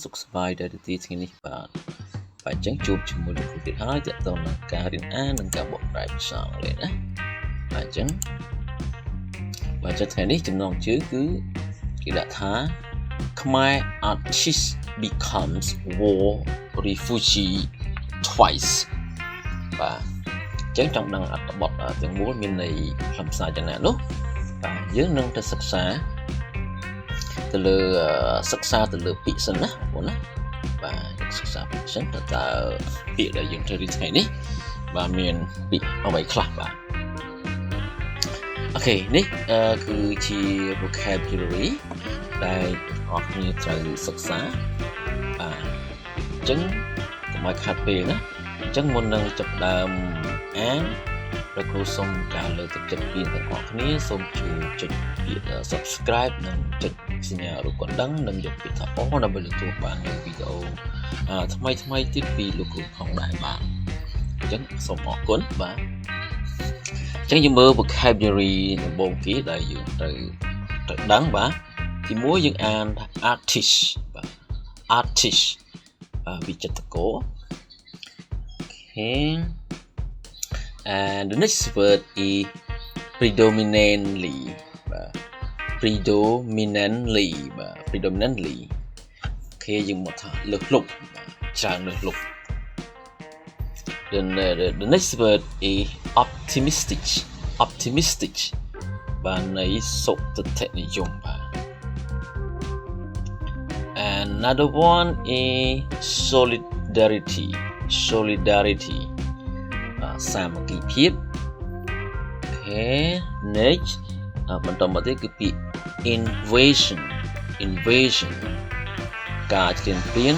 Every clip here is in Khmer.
សុខសប្បាយដែរទីថ្ងៃនេះបាទអញ្ចឹងជួបជាមួយលោកគ្រូទៀតហើយតើតើនឹងការរៀនអាននិងការបកប្រែភាសាអង់គ្លេសណាបាទអញ្ចឹងថ្ងៃនេះចំណងជើងគឺគេដាក់ថា Khmer artist becomes war refugee twice បាទអញ្ចឹងចង់ដឹងអត្ថបទទាំងមូលមានន័យខ្លឹមសារយ៉ាងណានោះបាទយើងនឹងទៅសិក្សាទៅលើពាក្យសិនណាបងណាបាទសិក្សាពាក្យសិនតើពាក្យដែលយើងត្រូវរៀនថ្ងៃនេះបាទមានពាក្យអ្វីខ្លះបាទអូខេនេះគឺជា vocabulary ដែលអ្នកគ្នាត្រូវសិក្សាបាទអញ្ចឹងកុំឲ្យខាតពេលណាអញ្ចឹងមុននឹងចាប់ដើមអានលោកគ្រូសូមការលើកទឹកចិត្តពីទាំងអស់គ្នាសូមជួយចុចពាក្យ subscribe និងចុចសញ្ញារូបកណ្ដឹងនិងយកពាក្យថាអូដើម្បីទទួលបានវីដេអូថ្មីទៀតពីលោកគ្រូផងដែរបាទអញ្ចឹងសូមអរគុណបាទអញ្ចឹងយើងមើល vocabulary ដំបូងគេដែលយើងត្រូវដឹងបាទទី1យើងអានថា artist បាទ artist វិចិត្រករAnd the next word is predominantly បាទ predominantly គេយើងមកថាលើសលប់ច្រើនលើសលប់ Then the next word is optimistic បាទនៃសុខទិដ្ឋិនិយមបាទ Another one is solidarity សាមគ្គីភាពអូខេ next បន្តមកទៀតគឺពាក្យ invasion ការឈ្លានពាន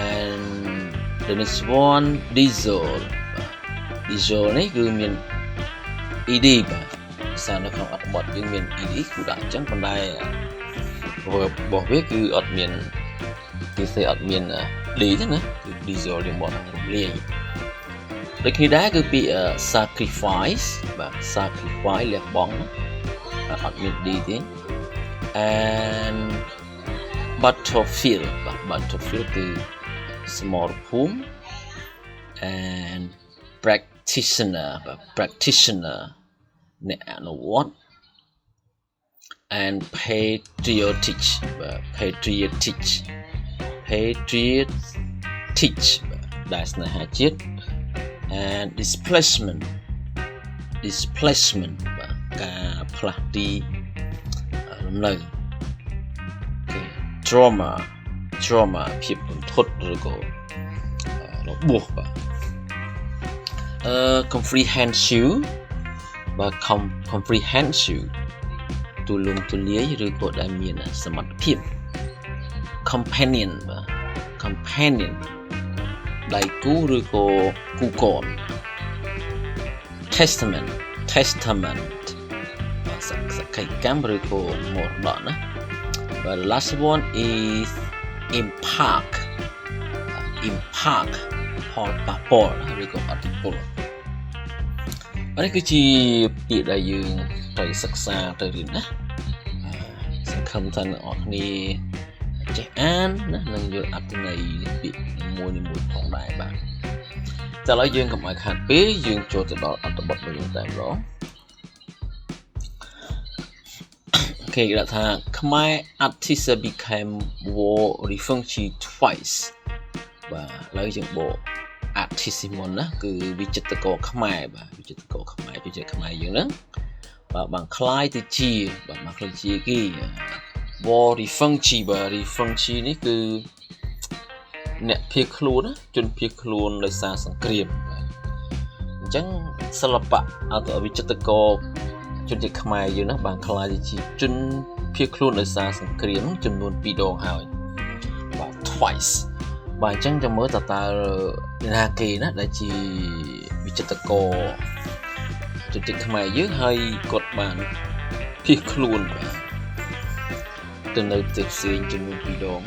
and the next one diesel នេះគឺមាន ed បាទសារនៅក្នុងអត្ថបទយើងមាន ed គឺដាក់អញ្ចឹងប៉ុន្តែរបស់វាគឺអត់មានគេស្អីអត់មាន d ទេណាគឺ diesel យើងបត់រំលាយដូចគ្នាដែរគឺពាក្យ sacrifice បាទ sacrifice លះបង់អត់មាន d ទេ and battlefield បាទ battlefield គឺសមរភូមិ and practitioner អ្នកអនុវត្ត and patriotic បាទ patriotic ដែលស្នេហាជាតិ and displacement បាទការផ្លាស់ទីលំនៅ trauma ភាពរន្ធត់ឬក៏របួសបាទcomprehensive បាទ comprehensive ទូលំទូលាយឬក៏ដែលមានសមត្ថភាព companion បាទ companion ដៃគូឬក៏គូកន testament បាទសក្ខីកម្មឬក៏មរតកណាបាទ the last one is impact ផលប៉ះពាល់ឬក៏អតិពលនេះគឺជាពាក្យដែលយើងត្រូវសិក្សាទៅរៀនណាសង្ឃឹមថាអ្នកនរគ្នាចេះអានណានិងយល់អត្ថន័យពាក្យមួយផងដែរបាទតែឥឡូវយើងកុំឲ្យខាតពេលយើងចូលទៅដល់អត្ថបទមួយតែម្ដងអូខេគេដាក់ថា Khmer artist became war refugee twice បាទឥឡូវយើងបក artist មុនណាគឺវិចិត្រករខ្មែរបាទវិចិត្រករខ្មែរគឺជាខ្មែរយើងហ្នឹងបាទបានคล้ายទៅជាបាទមកคล้ายជាគេ war refugee បាទ refugee នេះគឺអ្នកភៀសខ្លួនណាជនភៀសខ្លួនដោយសារសង្គ្រាមបាទអញ្ចឹងសិល្បៈអត់វិចិត្រករជនជាតិខ្មែរយើងណាបានคล้ายទៅជាជនភៀសខ្លួនដោយសារសង្គ្រាមចំនួន2ដងហើយបាទ twice បាទអញ្ចឹងចាំមើលតើណាគេណាដែលជាវិចិត្រករជនជាតិខ្មែរយើងហើយគាត់បានភៀសខ្លួនបាទទៅនៅប្រទេសផ្សេងចំនួន2ដង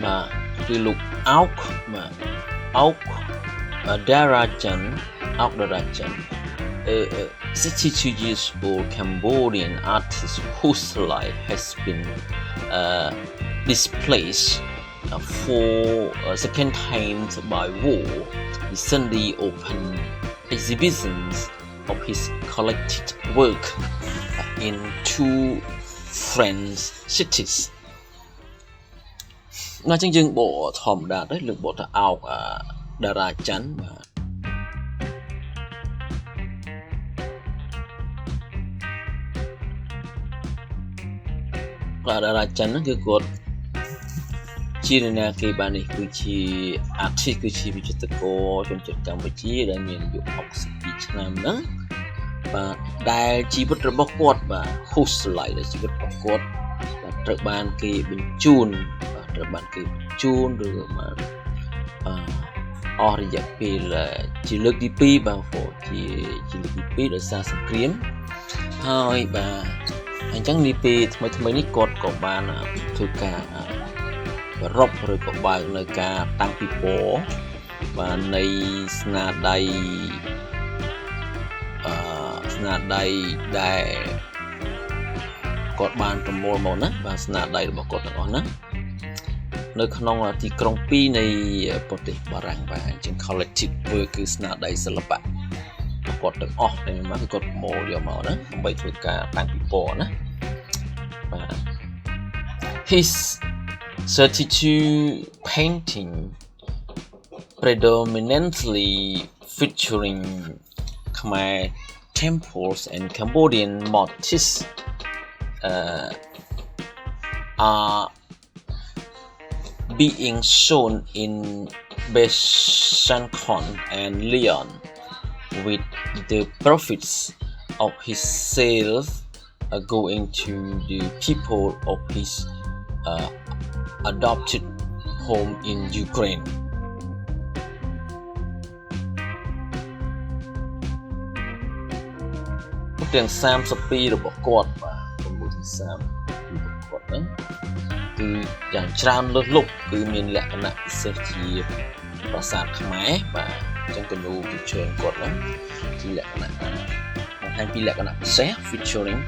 បាទគឺលោកអោកបាទអោកដារាច័ន្ទ 62 years old Cambodian artist whose life has been displaced for a second time by war recently opened exhibitions of his collected work in two French cities ណាចឹងយើងបកធម្មតាទៅលើកបកទៅអោកតារាច័ន្ទបាទតារាច័ន្ទហ្នឹងគឺគាត់ជាអ្នកគេបាននេះគឺជា artist គឺជាវិចិត្រករជនជាតិកម្ពុជាដែលមានអាយុ62ឆ្នាំហ្នឹងបាទដែលជីវិតរបស់គាត់បាទ whose life ដែលជីវិតរបស់គាត់បាទត្រូវបានគេបញ្ជូនបាទត្រូវបានគេបញ្ជូនឬបានអស់រយៈពេលជាលើកទី2បាទជាលើកទី2ដោយសារសង្គ្រាមហើយបាទអញ្ចឹងនេះពេលថ្មីនេះគាត់ក៏បានធ្វើការរົບឬក៏បើកនៅការតាំងពិព័រណ៍បាទនៃស្នាដៃដែលគាត់បានប្រមូលមកណាបាទស្នាដៃរបស់គាត់ទាំងអស់ហ្នឹងនៅក្នុងទីក្រុង2នៃប្រទេសបារាំងបាទអញ្ចឹង collective work គឺស្នាដៃសិល្បៈគាត់ទាំងអស់តែមកគឺគាត់ប្រមូលយកមកណាដើម្បីធ្វើការតាំងពិព័រណ៍ណាបាទ his 32 painting predominantly featuring Khmer temples and Cambodian motifs are being shown in Besancon and Lyon with the profits of his sales going to the people of his adopted home in Ukraine ទាំង32របស់គាត់បាទជាមួយទាំង32របស់គាត់ហ្នឹងគឺយ៉ាងច្រើនលើសលប់គឺមានលក្ខណៈពិសេសជាប្រាសាទខ្មែរបាទអញ្ចឹងគំនូរពីច្រើនគាត់ហ្នឹងជាលក្ខណៈបង្ហាញពីលក្ខណៈពិសេស featuring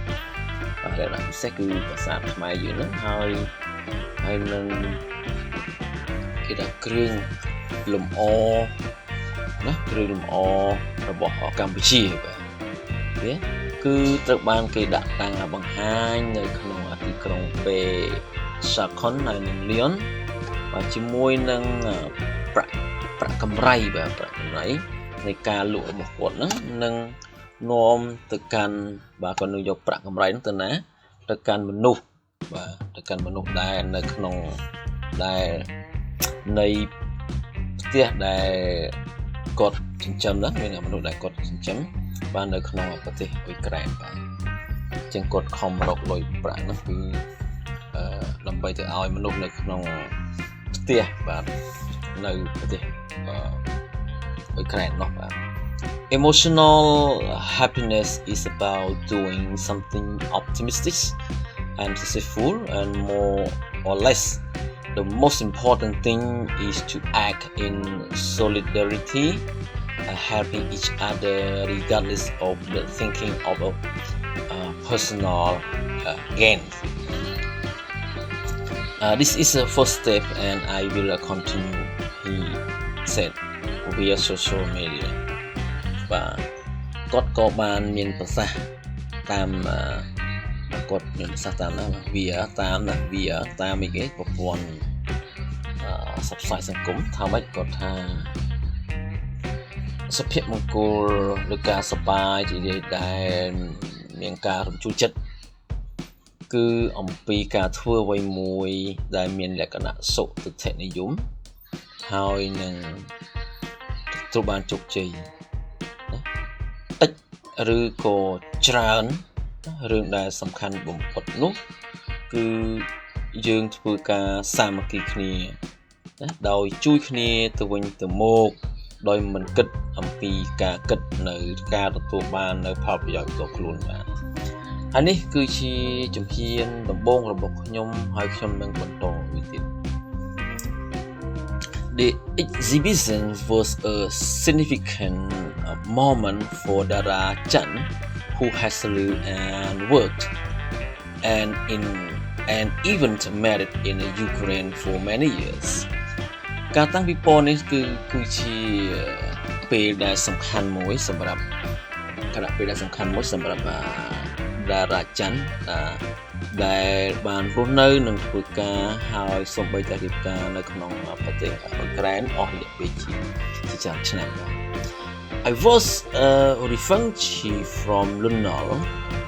បាទលក្ខណៈពិសេសគឺប្រាសាទខ្មែរយើងហ្នឹងហើយនឹងគេថាគ្រឿងលម្អណាគ្រឿងលម្អរបស់កម្ពុជាបាទវាគឺត្រូវបានគេដាក់តាំងបង្ហាញនៅក្នុងទីក្រុងពេសាខុនហើយនឹងលីយ៉ុនបាទជាមួយនឹងប្រាក់កម្រៃបាទប្រាក់កម្រៃនៃការលក់របស់គាត់ហ្នឹងនឹងនាំទៅកាន់បាទគាត់នឹងយកប្រាក់កម្រៃហ្នឹងទៅណាទៅកាន់មនុស្សបាទទៅកាន់មនុស្សដែលនៅក្នុងដែលនៃផ្ទះដែលគាត់ចិញ្ចឹមហ្នឹងមានមនុស្សដែលគាត់ចិញ្ចឹមបាននៅក្នុងប្រទេសអ៊ុយក្រែនបាទអញ្ចឹងគាត់ខំរកលុយប្រាក់ហ្នឹងគឺដើម្បីទៅឲ្យមនុស្សនៅក្នុងផ្ទះបាទនៅប្រទេសអ៊ុយក្រែននោះបាទ Emotional happiness is about doing something optimistic and successful and more or less the most important thing is to act in solidarity helping each other regardless of the thinking of a personal gain. This is a first step and I will continue, he said via social media. បាទគាត់ក៏បានមានប្រសាសន៍តាមគាត់មានប្រសាសន៍តាមណាវាតាមអីគេប្រព័ន្ធសព្វផ្សាយសង្គមថាម៉េចគាត់ថាសុភមង្គលឬការសប្បាយជាដែលមានការរំជួលចិត្តគឺអំពីការធ្វើអ្វីមួយដែលមានលក្ខណៈសុទិដ្ឋិនិយមហើយនឹងទទួលបានជោគជ័យតិចឬក៏ច្រើនរឿងដែលសំខាន់បំផុតនោះគឺយើងធ្វើការសាមគ្គីគ្នាណាដោយជួយគ្នាទៅវិញទៅមកដោយមិនគិតអំពីការគិតនៅការទទួលបាននៅផលប្រយោជន៍ផ្ទាល់ខ្លួនបាទហើយនេះគឺជាជំហានដំបូងរបស់ខ្ញុំហើយខ្ញុំនឹងបន្តវាទៀត The exhibition was a significant moment for Dara Chan, who has lived and worked and even married in Ukraine for many years ការតាំងពិព័រណ៍នេះគឺជាពេលដែលសំខាន់មួយសម្រាប់តារាច័ន្ទដែលបានរស់នៅនិងធ្វើការហើយសូម្បីតែរៀបការនៅក្នុងប្រទេសអ៊ុយក្រែនអស់រយៈពេលជាច្រើនឆ្នាំ I was a refugee from Lunol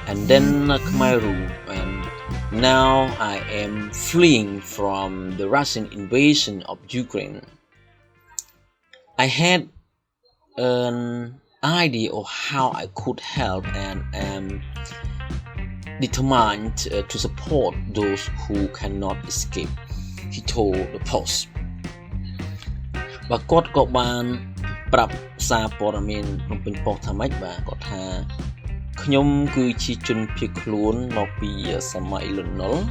and then Khmer and now I am fleeing from the Russian invasion of Ukraine. I had an idea of how I could help and am determined to support those who cannot escape, he told the Post. បាទគាត់ក៏បានប្រាប់សារព័ត៌មានក្នុងពេញប៉ុស្តិ៍ថាម៉េចបាទគាត់ថាខ្ញុំគឺជាជនភៀសខ្លួនមកពីសម័យលន់នល់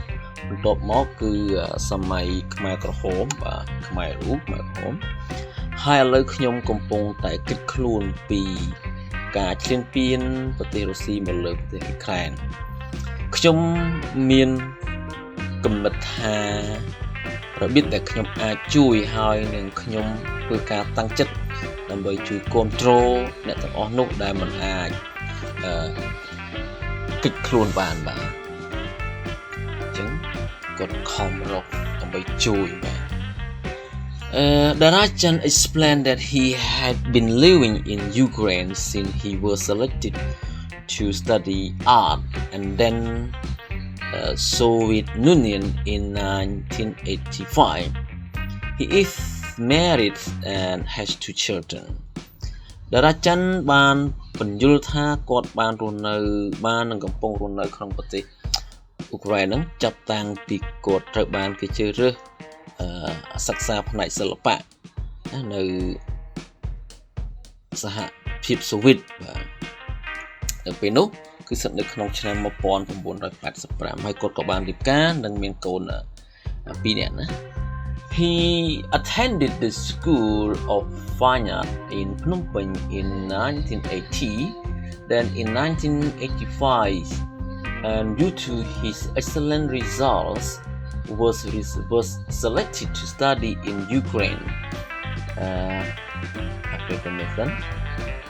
បន្ទាប់មកគឺសម័យខ្មែរក្រហមបាទខ្មែរក្រហមហើយឥឡូវខ្ញុំកំពុងតែគិតខ្លួនពីការឈ្លានពានប្រទេសរុស្ស៊ីមកលើប្រទេសអ៊ុយក្រែនខ្ញុំមានគំនិតថារបៀបដែលខ្ញុំអាចជួយហើយនឹងខ្ញុំធ្វើការតាំងចិត្តដើម្បីជួយគ្រប់គ្រងអ្នកទាំងអស់នោះដែលមិនអាចគិតខ្លួនបានបាទអញ្ចឹងគាត់ខំរកដើម្បីជួយបាទDarajan explained that he had been living in Ukraine since he was selected to study art and then Soviet Union in 1985. He is married and has 2 children. Darajan បានបញ្យល់ថាគាត់បានរស់នៅបាននឹងកំពុងរស់នៅក្នុងប្រទេសអ៊ុក្រែនហ្នឹងចាប់តាំងពីគាត់ត្រូវបានគេជ្រើសរើសសិក្សាផ្នែកសិល្បៈនៅសហភាពសូវៀតបាទនៅពេលនោះគឺស្ថិតនៅក្នុងឆ្នាំ1985ហើយគាត់ក៏បានរៀបការនិងមានកូន2នាក់ណា He attended the School of Fine Art in Phnom Penh in 1980 then in 1985 and due to his excellent results was selected to study in Ukraine. African American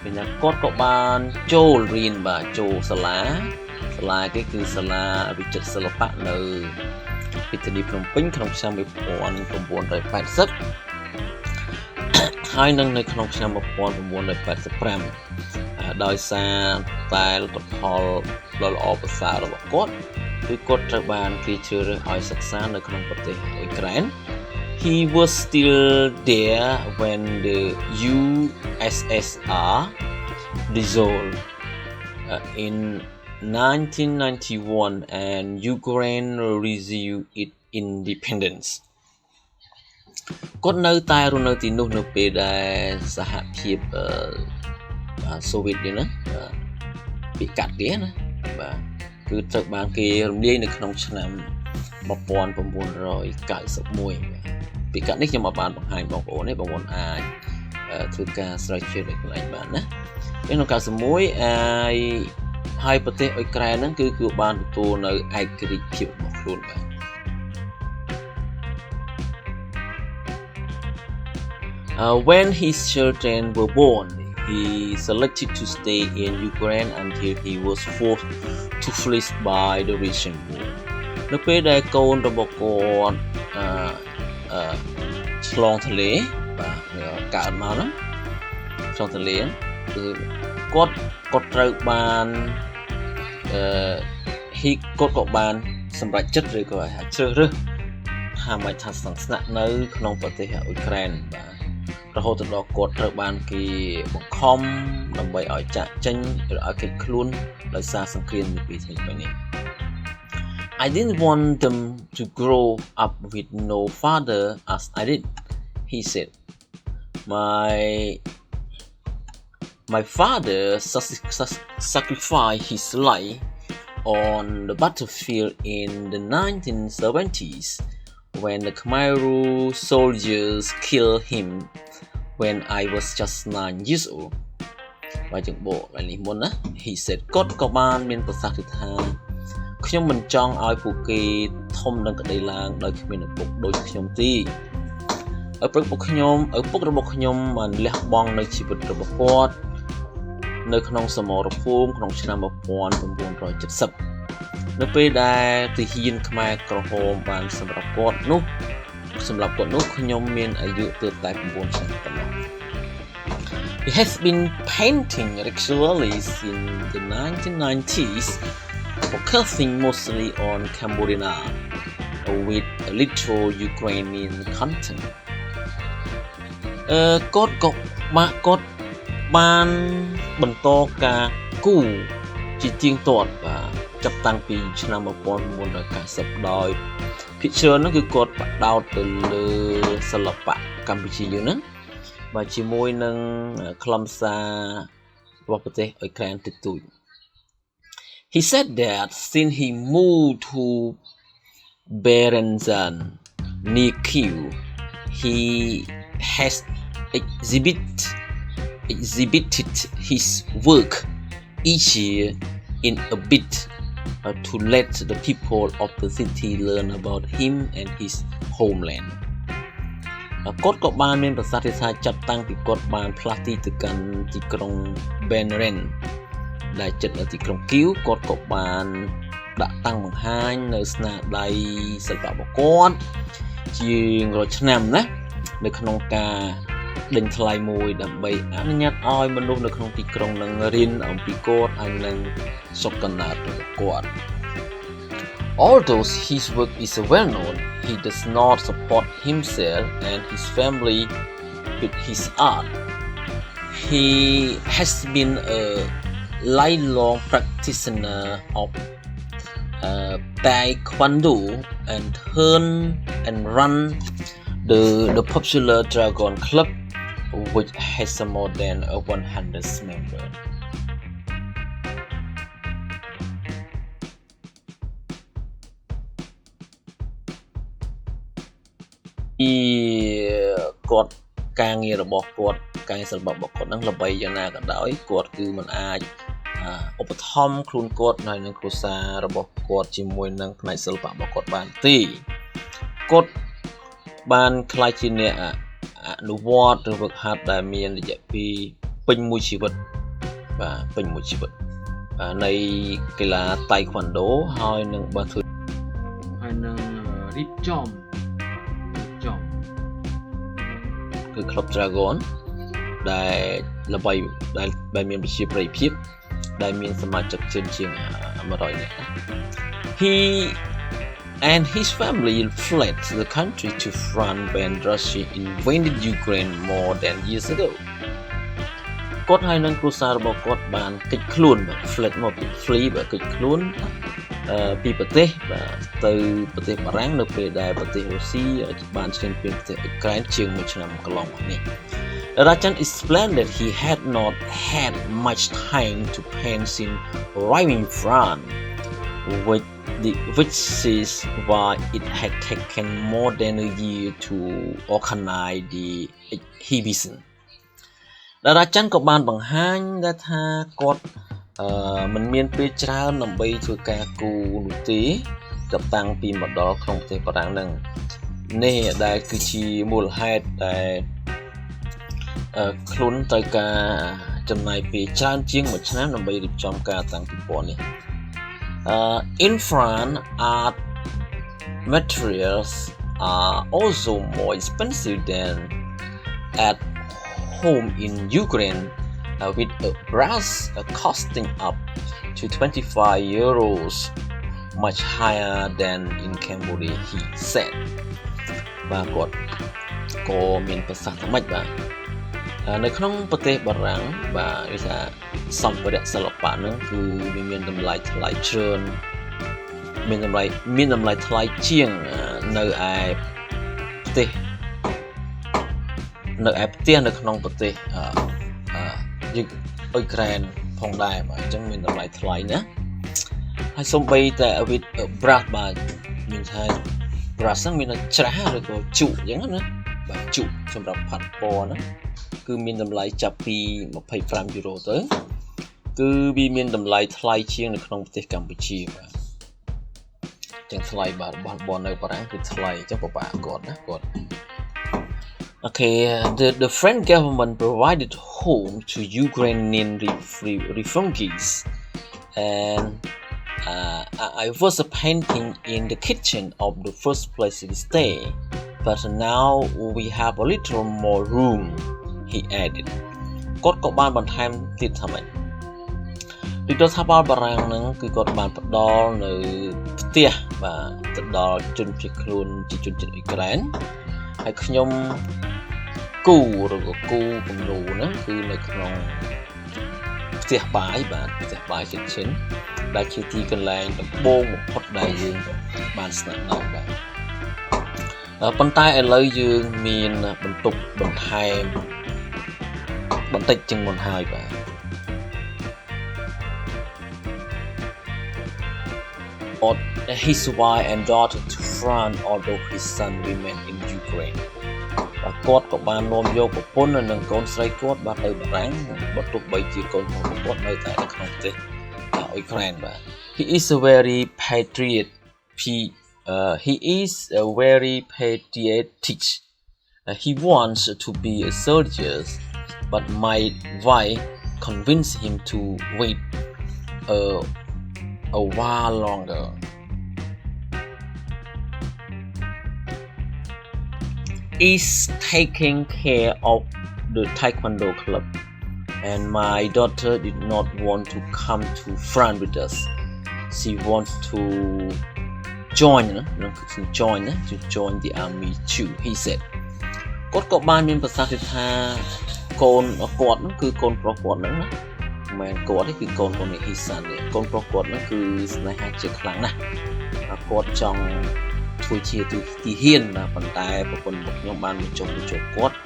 ពីណាគាត់ក៏បានចូលរៀនបាទចូលសាលាគេគឺសាលាវិចិត្រសិល្បៈនៅរាជធានីភ្នំពេញក្នុងឆ្នាំ1980ហើយនឹងនៅក្នុងឆ្នាំ1985ដោយសារតែលទ្ធផលល្អប្រសើររបស់គាត់គឺគាត់ត្រូវបានគេជ្រើសរើសឲ្យសិក្សានៅក្នុងប្រទេសអ៊ុយក្រែន He was still there when the USSR dissolved in 1991 and Ukraine resumed its independence គាត់នៅតែរស់នៅទីនោះនៅពេលដែលសហភាពសូវៀតនេះណាពីកាត់គេណាបាទគឺត្រូវបានគេរំលាយនៅក្នុងឆ្នាំ1991ពីកាត់នេះខ្ញុំបានបង្ហាញបងប្អូនទេបងប្អូនអាចធ្វើការស្រាវជ្រាវដោយខ្លួនឯងបានណាក្នុង91ហើយប្រទេសអ៊ុយក្រែនហ្នឹងគឺបានទទួលនៅឯករាជ្យភាពរបស់ខ្លួនបាទ When his children were born he selected to stay in Ukraine until he was forced to flee by the Russian war នៅពេលដែលកូនរបស់គាត់ឆ្លងទន្លេបាទកើតមកហ្នឹងឆ្លងទន្លេគឺគាត់ត្រូវបានគាត់ក៏បានសម្រេចចិត្តឬក៏ជ្រើសរើសថាមិនថាស្នាក់នៅក្នុងប្រទេសអ៊ុយក្រែនបាទរហូតដល់គាត់ត្រូវបានគេបង្ខំដើម្បីឲ្យចាក់ចេញឬឲ្យគេខ្លួនដោយសារសង្គ្រាមនៅពេលថ្មីៗនេះ I didn't want them to grow up with no father as I did, he said. My father sacrificed his life on the battlefield in the 1970s when the Khmer soldiers killed him when I was just 9 years old បាទជាងបកឡើងនេះមុនណា he said គាត់ក៏បានមានប្រសាសន៍ថាខ្ញុំមិនចង់ឲ្យពួកគេធំនឹងក្តីឡើងដោយគ្មានឪពុកដូចខ្ញុំទេឪពុករបស់ខ្ញុំបានលះបង់នៅជីវិតរបស់គាត់នៅក្នុងសមរភូមិក្នុងឆ្នាំ 1970 នៅពេលដែលទាហានខ្មែរក្រហមបានសម្រាប់គាត់នោះខ្ញុំមានអាយុទើបតែ 9 ឆ្នាំប៉ុណ្ណោះ He has been painting regularly since the 1990s, focusing mostly on Cambodia with a little Ukrainian content. គាត់បានបន្តការគូជាទៀងទាត់បាទចាប់តាំងពីឆ្នាំ 1990 ដោយភាគច្រើននោះគឺគាត់បដោតទៅលើសិល្បៈកម្ពុជាយើងហ្នឹងបាទជាមួយនឹងខ្លឹមសាររបស់ប្រទេសអ៊ុយក្រែនតិចតួច He said that since he moved to Berenzan near Kyiv, he has exhibited his work each year in a bid to let the people of the city learn about him and his homeland. គាត់ក៏បានមានប្រសាសន៍ថាចាប់តាំងពីគាត់បានផ្លាស់ទីទៅកាន់ទីក្រុង Benren ដែលជិតនៅទីក្រុង Kyiv គាត់ក៏បានដាក់តាំងបង្ហាញនៅស្នាដៃសិល្បៈរបស់គាត់ជារាល់ឆ្នាំណានៅក្នុងការដេញថ្លៃមួយដើម្បីអនុញ្ញាតឲ្យមនុស្សនៅក្នុងទីក្រុងនឹងរៀនអំពីគាត់ហើយនឹងសុខកណ្ដាលរបស់គាត់ Although his work is well known, he does not support himself and his family with his art. He has been a lifelong practitioner of Taekwondo and run the popular Dragon Club, which has more than 100 members. គាត់ការងាររបស់គាត់ការងារសិល្បៈរបស់គាត់នឹងល្បីយ៉ាងណាក៏ដោយគាត់គឺមិនអាចឧបត្ថម្ភខ្លួនគាត់នៅនឹងគ្រួសាររបស់គាត់ជាមួយនឹងផ្នែកសិល្បៈរបស់គាត់បានទេគាត់បានខ្លាចជាអ្នកអនុវត្តឬវឹកហាត់ដែលមានរយៈពេលពេញមួយជីវិតបាទពេញមួយជីវិតនៃកីឡាតៃក្វាន់ដូហើយនឹងបានធ្វើហើយនឹងរៀបចំគឺ Club Dragon ដែលល្បីដែលមានប្រជាប្រិយភាពដែលមានសមាជិកជាង100នាក់ He and his family fled the country to France when Russia invaded Ukraine more than years ago គាត់ហើយនឹងគ្រួសាររបស់គាត់បានគេចខ្លួនបាទ fled មកពី flee បាទគេចខ្លួនពីប្រទេសបាទទៅប្រទេសបារាំងនៅពេលដែលប្រទេសរុស្ស៊ីបានឈ្លានពានប្រទេសអ៊ុយក្រែនជាង1ឆ្នាំកន្លងមកនេះ Rajan explained that he had not had much time to paint since arriving in France, which is why it had taken more than a year to organize the exhibition. Rajan ក៏បានបង្ហាញថាគាត់មិនមានពេលច្រើនដើម្បីធ្វើការគូនោះទេចាប់តាំងពីមកដល់ក្នុងប្រទេសបារាំងហ្នឹងនេះដែលគឺជាមូលហេតុដែលខ្លួនត្រូវការចំណាយពេលច្រើនជាង1ឆ្នាំដើម្បីរៀបចំការតាំងពិព័រណ៍នេះIn France, art materials are also more expensive than at home in Ukraine, with a brush costing up to 25 euros, much higher than in Cambodia, he said. បាទគាត់ក៏មានប្រសាសន៍ថាម៉េចបាទនៅក្នុងប្រទេសបារាំងបាទគេថាសម្ភារៈសិល្បៈហ្នឹងគឺវាមានតម្លៃថ្លៃច្រើនមានតម្លៃថ្លៃជាងនៅឯផ្ទះនៅក្នុងប្រទេសយើងអ៊ុយក្រែនផងដែរបាទអញ្ចឹងមានតម្លៃថ្លៃណាហើយសូម្បីតែ with brush បាទមានថា brush ហ្នឹងមានច្រាស់ឬក៏ជក់អញ្ចឹងណាបាទជក់សម្រាប់ផាត់ពណ៌ហ្នឹងគឺមានតម្លៃចាប់ពី25 euro ទៅគឺវាមានតម្លៃថ្លៃជាងនៅក្នុងប្រទេសកម្ពុជាបាទចឹងថ្លៃបាទរបស់នៅបារាំងគឺថ្លៃចឹងពិបាកគាត់ណាគាត់ Okay, the French government provided home to Ukrainian refugees, and I was painting in the kitchen of the first place we stay, but now we have a little more room, he added. គាត់ក៏បានបន្ថែមទៀតថាម៉េចរដ្ឋាភិបាលបារាំងហ្នឹងគឺគាត់បានផ្ដល់នៅផ្ទះបាទទៅដល់ជនភៀសខ្លួនជាជនជាតិអ៊ុយក្រែនហើយខ្ញុំគូឬក៏គូគំនូហ្នឹងគឺនៅក្នុងផ្ទះបាយបាទផ្ទះបាយ kitchen ដែលជាទីកន្លែងដំបូងបំផុតដែលយើងបានស្នាក់នៅបាទប៉ុន្តែឥឡូវយើងមានបន្ទប់បន្ថែមបន្តិចជាងមុនហើយបាទhis wife and daughter to France although his son remained in Ukraine បាទគាត់ក៏បាននាំយកប្រពន្ធនិងកូនស្រីគាត់បាទទៅបារាំងបើទោះបីជាកូនរបស់គាត់នៅតែនៅក្នុងប្រទេសអ៊ុយក្រែនបាទ he is a very patriotic he wants to be a soldier but my wife convinced him to wait a while longer. Is taking care of the taekwondo club, and my daughter did not want to come to France with us. She wants to join the army too, he said. គាត់ក៏បានមានប្រសាសន៍ថាកូនគាត់ហ្នឹងគឺកូនប្រុសគាត់ហ្នឹងណាមែនគាត់នេះគឺកូនរបស់ហ៊ីសាននេះកូនប្រុសគាត់ហ្នឹងគឺស្នេហាជាតិខ្លាំងណាស់គាត់ចង់ធ្វើជាទីហ៊ានណាប៉ុន្តែប្រពន្ធរបស់ខ្ញុំបានបញ្ចុះបញ្ចូលគាត់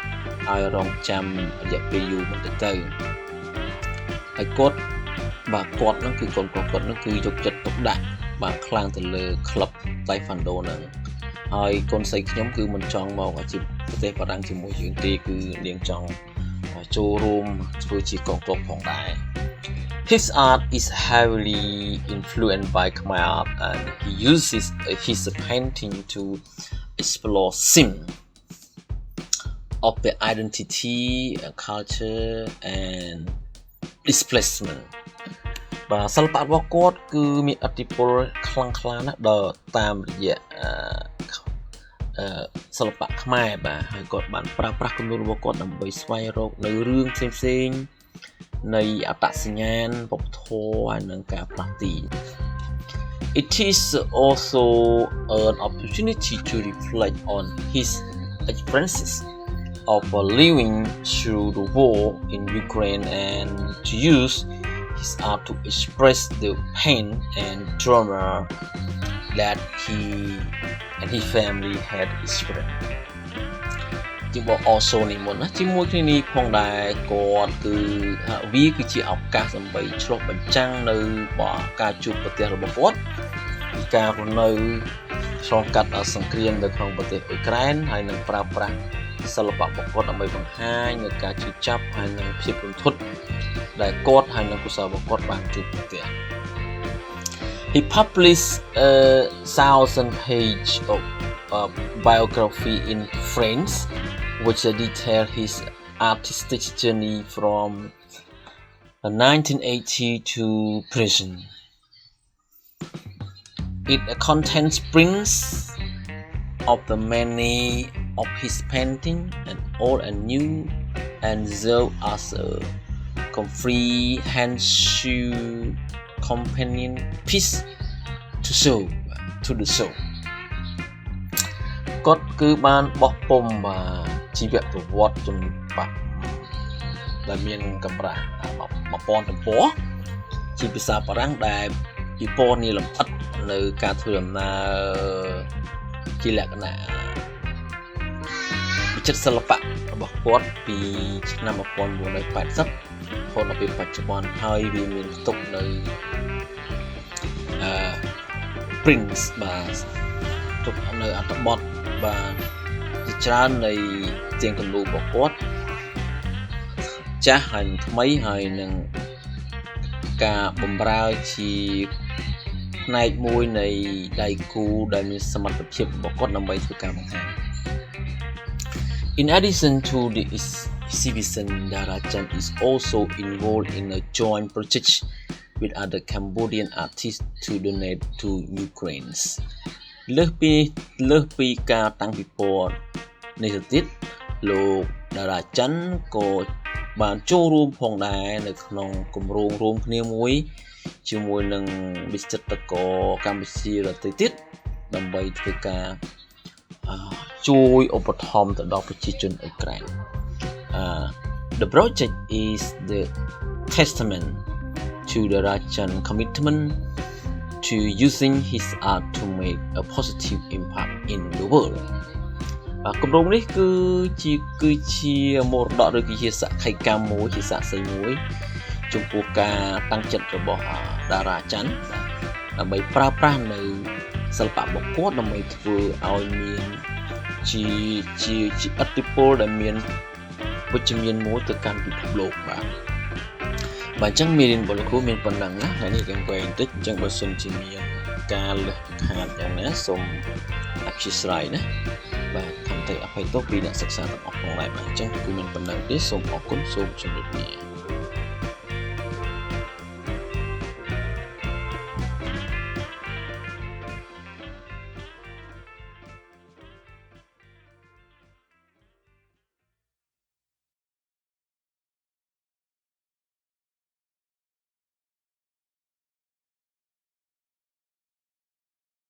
ឲ្យរងចាំរយៈពេលយូរបន្តិចទៅហើយគាត់បាទគាត់ហ្នឹងគឺកូនប្រុសគាត់ហ្នឹងគឺយកចិត្តទុកដាក់បាទខ្លាំងទៅលើក្លឹបតៃហ្វាន់ដូហ្នឹងហើយកូនស្រីខ្ញុំគឺមិនចង់មកជាប្រទេសបារាំងជាមួយយើងទេគឺនាងចង់ចូលរួមធ្វើជាកងទ័ពផងដែរ His art is heavily influenced by Khmer art and he uses his painting to explore themes of the identity, culture and displacement បាទសិល្បៈរបស់គាត់គឺមានឥទ្ធិពលខ្លាំងក្លាណាស់ដល់តាមរយៈសិល្បៈខ្មែរបាទហើយគាត់បានប្រើប្រាស់គំនូររបស់គាត់ដើម្បីស្វែងរកនៅរឿងផ្សេងៗនៃអត្តសញ្ញាណវប្បធម៌ហើយនិងការផ្លាស់ទី It is also an opportunity to reflect on his experiences of living through the war in Ukraine and to use his art to express the pain and trauma that he and his family had experienced ជាបអសូនីមុនណាជាមួយគ្នានេះផងដែរគាត់គឺវាគឺជាឱកាសដើម្បីឆ្លុះបញ្ចាំងនៅការជួបប្រទះរបស់គាត់ពីការរស់នៅឆ្លងកាត់សង្គ្រាមនៅក្នុងប្រទេសអ៊ុយក្រែនហើយនឹងប្រើប្រាស់សិល្បៈរបស់គាត់ដើម្បីបង្ហាញនៅការជឿចាប់ហើយនឹងភាពរន្ធត់ដែលគាត់ហើយនឹងគូសាររបស់គាត់បានជួបប្រទះ He published a 1,000-page biography in French which detailed his artistic journey from 1980 to present. It contains prints of the many of his paintings and old and new and serve as a comprehensive companion piece to the show គាត់គឺបានបោះពុម្ពជីវប្រវត្តិជំបាក់ដែលមានកម្រាស់1000ទំព័រជាភាសាបារាំងដែលពិពណ៌នាលម្អិតនៅការធ្វើដំណើរជាលក្ខណៈវិចិត្រសិល្បៈរបស់គាត់ពីឆ្នាំ1980រហូតដល់ពេលបច្ចុប្បន្នហើយវាមានផ្ទុកនៅprints បាទ នៅអត្ថបទបាទជាច្រើននៃជាងគំនូររបស់គាត់ចាស់ហើយថ្មីហើយនឹងការបម្រើជាផ្នែកមួយនៃដៃគូដែលមានសមត្ថភាពរបស់គាត់ដើម្បីធ្វើការបង្ហាញ In addition to the exhibition, Darajan is also involved in a joint project with other Cambodian artists to donate to Ukraine. លើសពីការតាំងពិព័រណ៍នេះទៅទៀតលោក Darajan ក៏បានចូលរួមផងដែរនៅក្នុងគម្រោងរួមគ្នាមួយជាមួយនឹងវិចិត្រករកម្ពុជាដទៃទៀតដើម្បីធ្វើការជួយឧបត្ថម្ភទៅដល់ប្រជាជនអ៊ុយក្រែន The project is the testament to the Rajan commitment to using his art to make a positive impact in the world គម្រោងនេះគឺជាមរតកឬគឺជាសក្ខីកម្មមួយជាសាក្សីមួយចំពោះការតាំងចិត្តរបស់តារាច័ន្ទដើម្បីប្រើប្រាស់នៅសិល្បៈរបស់គាត់ដើម្បីធ្វើឲ្យមានជាឥទ្ធិពលដែលមានវិជ្ជមានមួយទៅកាន់ពិភពលោកបាទអញ្ចឹងមេរៀនរបស់លោកគ្រូមានប៉ុណ្ណឹងណាថ្ងៃនេះយើងវែងបន្តិចអញ្ចឹងបើសិនជាមានការលះខាតយ៉ាងណាសូមអព្យាស្រ័យណាបាទខំតែអភ័យទោសពីអ្នកសិក្សាទាំងអស់ផងដែរបាទអញ្ចឹងគឺមានប៉ុណ្ណឹងទេសូមអរគុណសូមជម្រាបលា